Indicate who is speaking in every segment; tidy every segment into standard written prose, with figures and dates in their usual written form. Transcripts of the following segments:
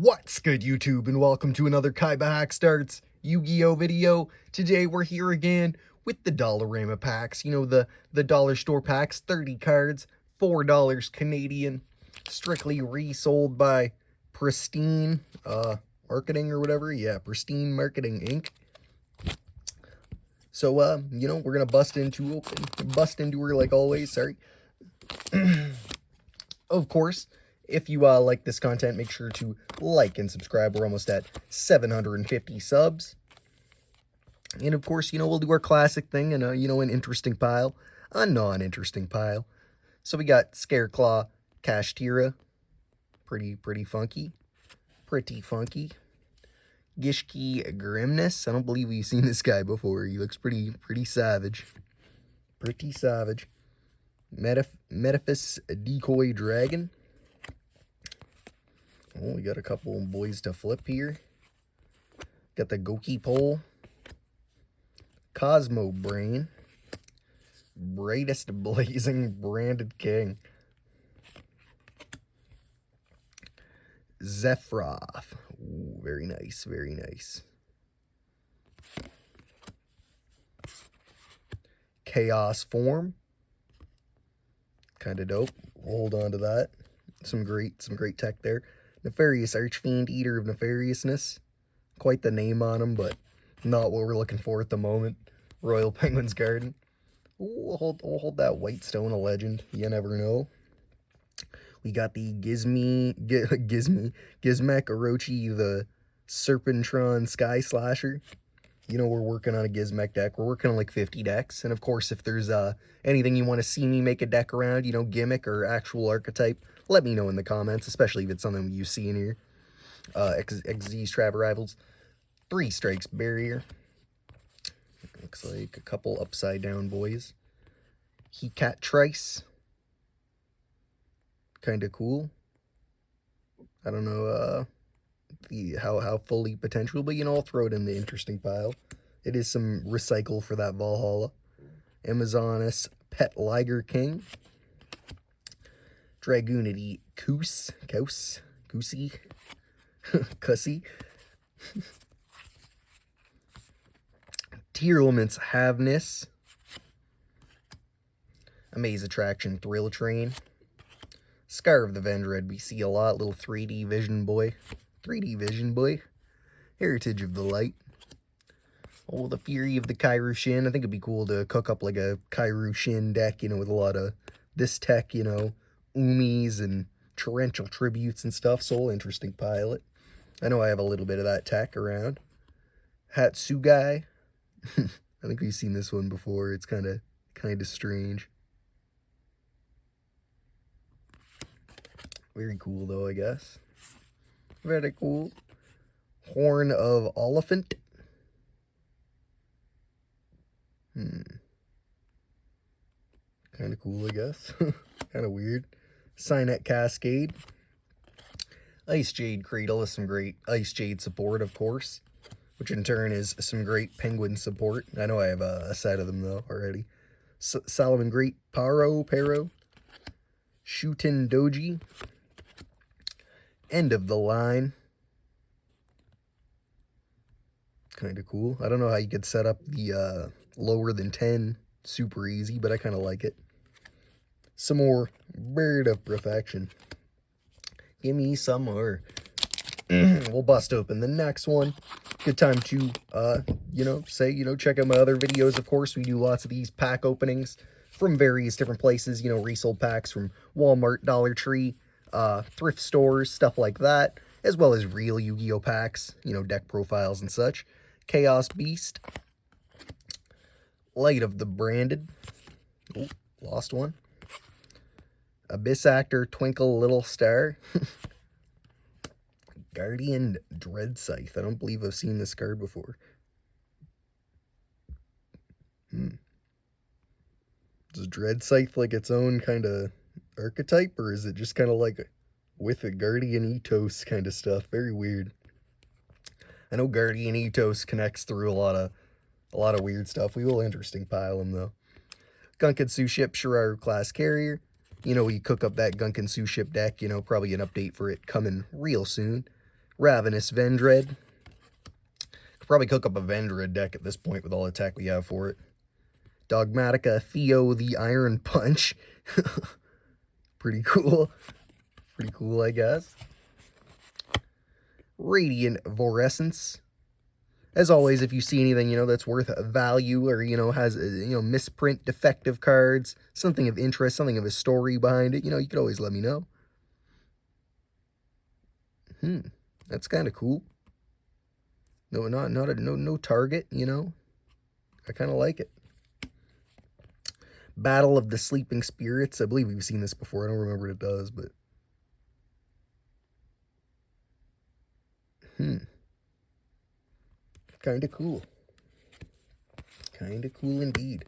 Speaker 1: What's good, YouTube, and welcome to another KaibaHacksDartz Yu-Gi-Oh video. Today we're here again with the Dollarama packs. You know, the dollar store packs, 30 cards, $4 Canadian, strictly resold by Pristine Marketing or whatever. Yeah, Pristine Marketing Inc. So, you know, we're gonna bust into her like always. Sorry. Of course, if you like this content, make sure to like and subscribe. We're almost at 750 subs. And of course, you know, we'll do our classic thing and, you know, an interesting pile, a non-interesting pile. So we got Scareclaw Kashtira. Pretty funky. Pretty funky. Gishki Grimness. I don't believe we've seen this guy before. He looks pretty savage. Pretty savage. Metaphys Decoy Dragon. Oh, we got a couple of boys to flip here. Got the Goki Pole. Cosmo Brain. Brightest Blazing Branded King. Zephyroth. Ooh, very nice, very nice. Chaos Form. Kind of dope. Hold on to that. Some great tech there. Nefarious Archfiend, Eater of Nefariousness. Quite the name on him, but not what we're looking for at the moment. Royal Penguin's Garden. Ooh, we'll hold that White Stone, a legend. You never know. We got the Gizmek Orochi, the Serpentron Sky Slasher. You know, we're working on a Gizmek deck. We're working on like 50 decks. And of course, if there's anything you want to see me make a deck around, you know, gimmick or actual archetype, let me know in the comments, especially if it's something you see in here. XZ's Trav Rivals. 3 Strikes Barrier. Looks like a couple upside down boys. Hecat Trice. Kind of cool. I don't know how fully potential, but you know, I'll throw it in the interesting pile. It is some recycle for that Valhalla. Amazoness Pet Liger King. Dragoonity Koosey. Cussy. Tearlaments Haveness. Amaze Attraction Thrill Train. Scar of the Vendread, we see a lot. Little 3D Vision Boy. 3D Vision Boy. Heritage of the Light. Oh, the Fury of the Kairu Shin. I think it'd be cool to cook up like a Kairu Shin deck, you know, with a lot of this tech, you know, Umis and torrential tributes and stuff. So interesting pilot. I know I have a little bit of that tech around. Hatsugai. I think we've seen this one before. It's kind of strange. Very cool though, I guess. Very cool. Horn of Oliphant. Kind of cool, I guess. Kind of weird. Signet Cascade. Ice Jade Cradle is some great Ice Jade support, of course, which in turn is some great Penguin support. I know I have a set of them, though, already. Solomon Great Pero. Shuten Doji. End of the Line. Kind of cool. I don't know how you could set up the lower than 10 super easy, but I kind of like it. Some more Bird of Perfection. Give me some more. We'll bust open the next one. Good time to, you know, check out my other videos, of course. We do lots of these pack openings from various different places, you know, resold packs from Walmart, Dollar Tree, thrift stores, stuff like that, as well as real Yu-Gi-Oh packs, you know, deck profiles and such. Chaos Beast. Light of the Branded. Oh, lost one. Abyss Actor, Twinkle Little Star. Guardian Dread Scythe. I don't believe I've seen this card before. Does Dread Scythe like its own kind of archetype, or is it just kind of like with a Guardian Ethos kind of stuff? Very weird. I know Guardian Ethos connects through a lot of weird stuff. We will interesting pile them though. Gunketsu Ship Shiraru Class Carrier. You know, we cook up that Gunketsu Ship deck, you know, probably an update for it coming real soon. Ravenous Vendread. Could probably cook up a Vendread deck at this point with all the tech we have for it. Dogmatica Theo the Iron Punch. Pretty cool. Pretty cool, I guess. Radiant Vorescence. As always, if you see anything, that's worth value or, has, misprint, defective cards, something of interest, something of a story behind it, you could always let me know. That's kind of cool. No target, I kind of like it. Battle of the Sleeping Spirits. I believe we've seen this before. I don't remember what it does, but kind of cool. Kind of cool indeed.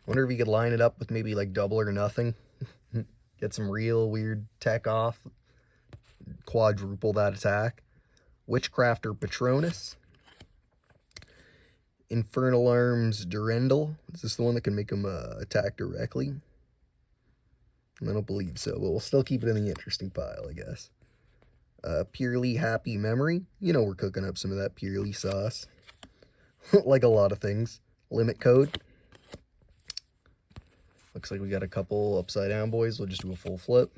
Speaker 1: Wonder if you could line it up with maybe like double or nothing. Get some real weird tech off. Quadruple that attack. Witchcrafter Patronus. Infernal Arms Durendal. Is this the one that can make him attack directly? I don't believe so, but we'll still keep it in the interesting pile, I guess. Purely Happy Memory. We're cooking up some of that purely sauce. Like a lot of things. Limit Code. Looks like we got a couple upside down boys. We'll just do a full flip.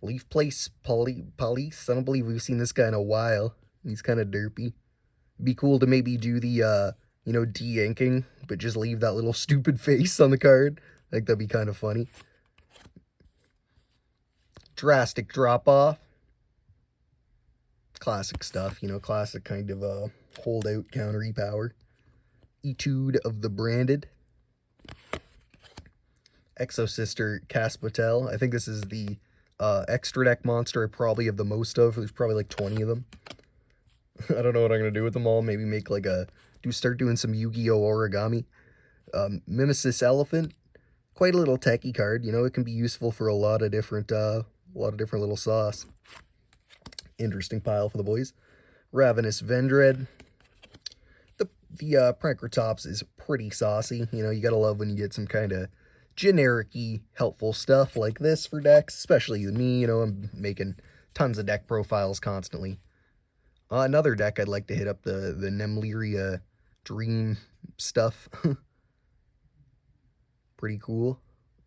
Speaker 1: Leaf Place Police. I don't believe we've seen this guy in a while. He's kind of derpy. Be cool to maybe do the, de-inking, but just leave that little stupid face on the card. I think that'd be kind of funny. Drastic Drop-Off. Classic stuff, classic kind of holdout counter power. Etude of the Branded. Exosister Caspatel. I think this is the extra deck monster I probably have the most of. There's probably like 20 of them. I don't know what I'm going to do with them all. Maybe make like start doing some Yu-Gi-Oh! Origami. Mimesis Elephant. Quite a little techie card. It can be useful for a lot of different little sauce. Interesting pile for the boys. Ravenous Vendread. The Prankertops is pretty saucy. You gotta love when you get some kind of generic-y helpful stuff like this for decks, especially me. I'm making tons of deck profiles constantly. Another deck I'd like to hit up, the Nemleria Dream stuff. Pretty cool.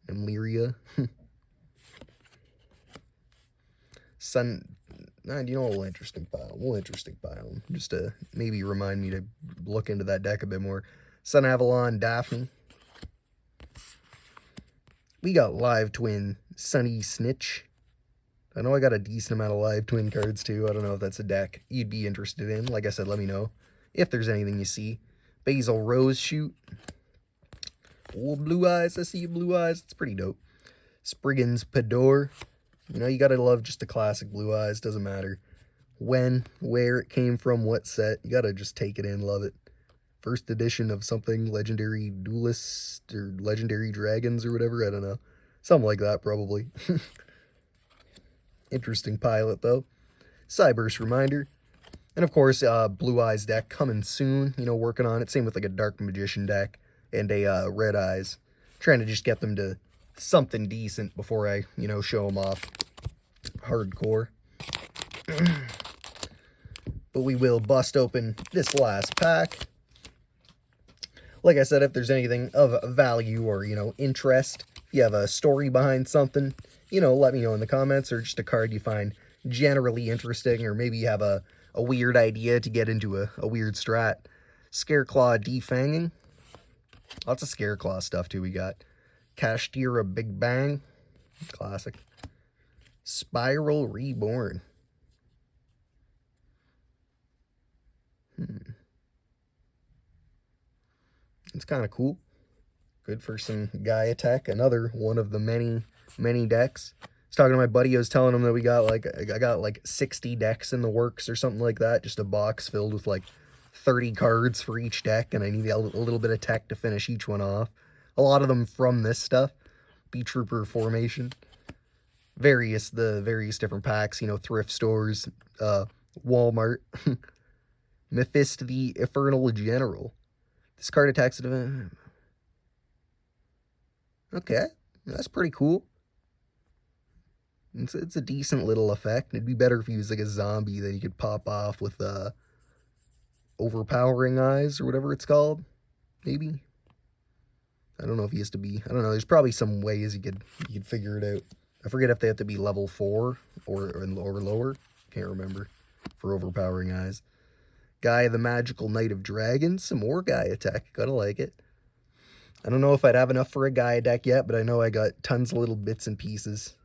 Speaker 1: Nemleria. A little interesting pile. Just to maybe remind me to look into that deck a bit more. Sun Avalon Daphne. We got Live Twin Sunny Snitch. I know I got a decent amount of Live Twin cards too. I don't know if that's a deck you'd be interested in. Like I said, let me know if there's anything you see. Basil Rose Shoot. Oh, Blue Eyes. I see you, Blue Eyes. It's pretty dope. Spriggan's Pador. You gotta love just the classic Blue Eyes. Doesn't matter when, where it came from, what set. You gotta just take it in, love it. First edition of something, Legendary Duelist, or Legendary Dragons, or whatever. I don't know. Something like that, probably. Interesting pilot, though. Cyberse Reminder. And, of course, Blue Eyes deck coming soon. Working on it. Same with, like, a Dark Magician deck and a Red Eyes. Trying to just get them to something decent before I, show them off hardcore. But we will bust open this last pack. Like I said, if there's anything of value or, interest, if you have a story behind something, let me know in the comments, or just a card you find generally interesting, or maybe you have a weird idea to get into a weird strat. Scareclaw Defanging. Lots of Scareclaw stuff, too, we got. Kashtira Big Bang. Classic. Spiral Reborn. It's kind of cool. Good for some Gaia tech. Another one of the many decks. I was talking to my buddy. I was telling him that I got like 60 decks in the works or something like that. Just a box filled with like 30 cards for each deck, and I need a little bit of tech to finish each one off. A lot of them from this stuff. B-Trooper Formation. The various different packs, thrift stores, Walmart. Mephist the Infernal General. This card attacks it. Okay, that's pretty cool. It's a decent little effect. It'd be better if he was like a zombie that he could pop off with overpowering eyes or whatever it's called. Maybe. I don't know if he has to be. I don't know. There's probably some ways you could figure it out. I forget if they have to be level 4 or lower. Can't remember for overpowering eyes. Guy, the Magical Knight of Dragons. Some more Guy attack. Gotta like it. I don't know if I'd have enough for a Gaia deck yet, but I know I got tons of little bits and pieces.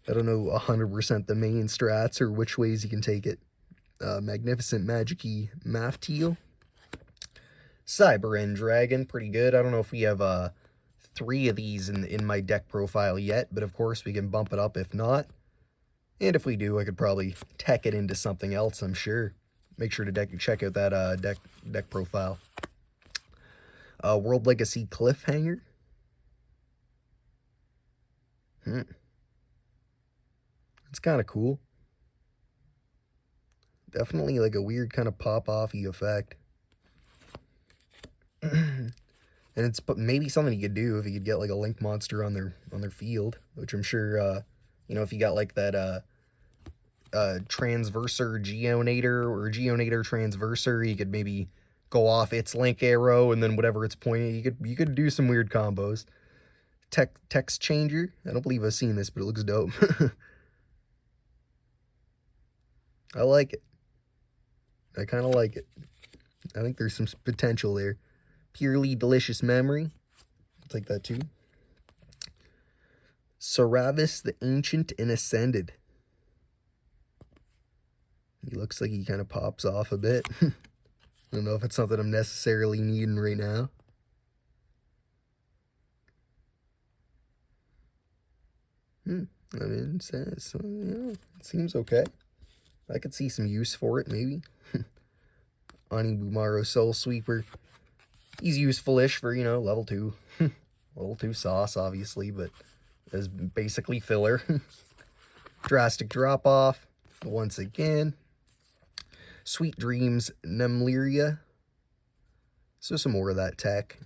Speaker 1: I don't know 100% the main strats or which ways you can take it. Magnificent Magic-y Mafteal. Cyber End Dragon, pretty good. I don't know if we have 3 of these in my deck profile yet, but of course we can bump it up if not. And if we do, I could probably tech it into something else, I'm sure. Make sure to check out that deck profile. World Legacy Cliffhanger. It's kind of cool. Definitely like a weird kind of pop-off-y effect. And it's maybe something you could do if you could get like a link monster on their field, which I'm sure if you got like that transversor Geonator or Geonator transversor, you could maybe go off its link arrow and then whatever it's pointing, you could do some weird combos. Text changer. I don't believe I've seen this, but it looks dope. I like it. I kind of like it. I think there's some potential there. Purely Delicious Memory. I'll take that too. Saravis the Ancient and Ascended. He looks like he kind of pops off a bit. I don't know if it's something I'm necessarily needing right now. I mean, it seems okay. I could see some use for it, maybe. Anibumaro Soul Sweeper. He's useful-ish for, level 2. Level 2 sauce, obviously, but is basically filler. Drastic Drop-Off, once again. Sweet Dreams Nemleria. So some more of that tech.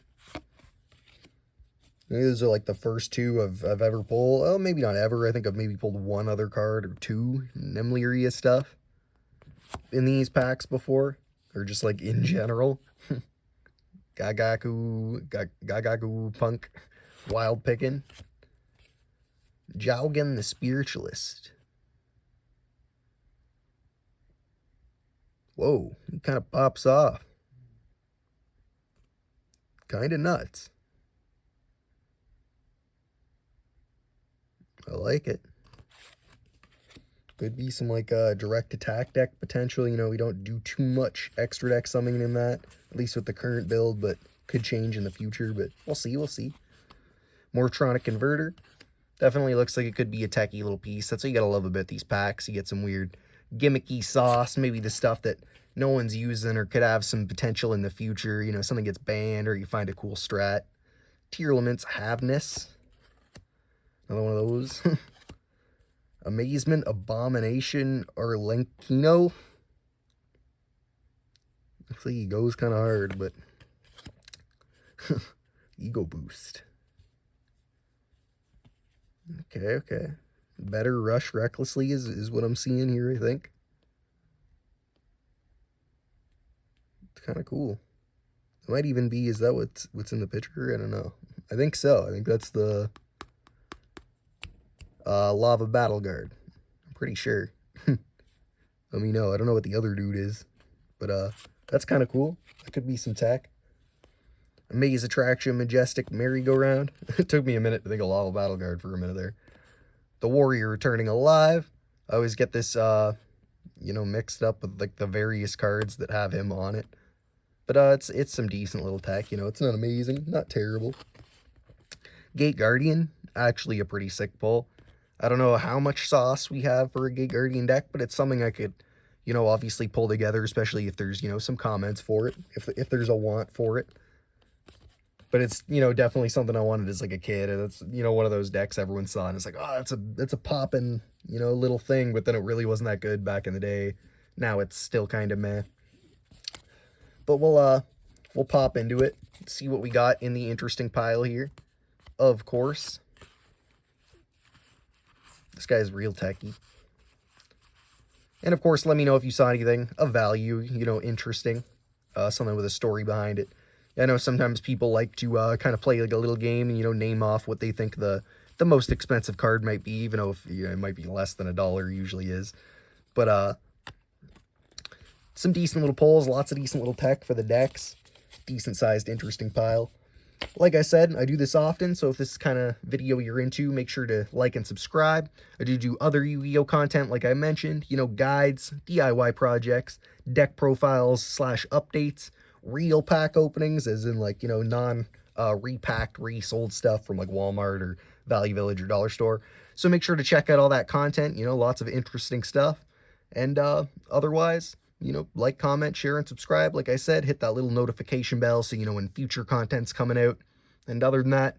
Speaker 1: Those are like the first 2 I've ever pulled. Oh, maybe not ever. I think I've maybe pulled 1 other card or 2 Nemleria stuff in these packs before. Or just like in general. Gagaku Punk. Wild Pickin'. Jaugen the Spiritualist. Whoa, he kind of pops off. Kind of nuts. I like it. Could be some like direct attack deck potential. We don't do too much extra deck summoning in that, at least with the current build, but could change in the future, but we'll see. Mortronic Converter. Definitely looks like it could be a techie little piece. That's what you gotta love about these packs. You get some weird gimmicky sauce, maybe the stuff that no one's using or could have some potential in the future. Something gets banned or you find a cool strat. Tearlament's Haveness. Another one of those. Amazement, Abomination, or Lenkino. Looks like he goes kind of hard, but Ego Boost. Okay. Better Rush Recklessly is what I'm seeing here, I think. It's kind of cool. It might even be, is that what's in the picture? I don't know. I think so. I think that's the Lava Battle Guard. I'm pretty sure. Let me know. I don't know what the other dude is. But that's kind of cool. That could be some tech. Amaze Attraction, Majestic Merry-Go-Round. It took me a minute to think of Lava Battle Guard for a minute there. The Warrior Returning Alive. I always get this, mixed up with like the various cards that have him on it. But it's some decent little tech. It's not amazing, not terrible. Gate Guardian, actually a pretty sick pull. I don't know how much sauce we have for a Gate Guardian deck, but it's something I could, obviously pull together, especially if there's, some comments for it, if there's a want for it. But it's, definitely something I wanted as like a kid, and it's, one of those decks everyone saw, and it's like, oh, that's a poppin', little thing, but then it really wasn't that good back in the day. Now it's still kind of meh. But we'll pop into it, see what we got in the interesting pile here. Of course. This guy's real techy. And of course, let me know if you saw anything of value, you know, interesting. Something with a story behind it. I know sometimes people like to kind of play like a little game and, you know, name off what they think the most expensive card might be, even though if, you know, it might be less than $1 usually is. But some decent little pulls, lots of decent little tech for the decks. Decent sized, interesting pile. Like I said, I do this often, so if this is kind of video you're into, make sure to like and subscribe. I do other Yu-Gi-Oh content, like I mentioned, you know, guides, DIY projects, deck profiles / updates, real pack openings, as in like, you know, non-repacked, resold stuff from like Walmart or Value Village or Dollar Store. So make sure to check out all that content, you know, lots of interesting stuff. And otherwise, you know, like, comment, share, and subscribe. Like I said, hit that little notification bell so you know when future content's coming out. And other than that,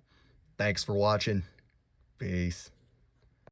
Speaker 1: thanks for watching. Peace.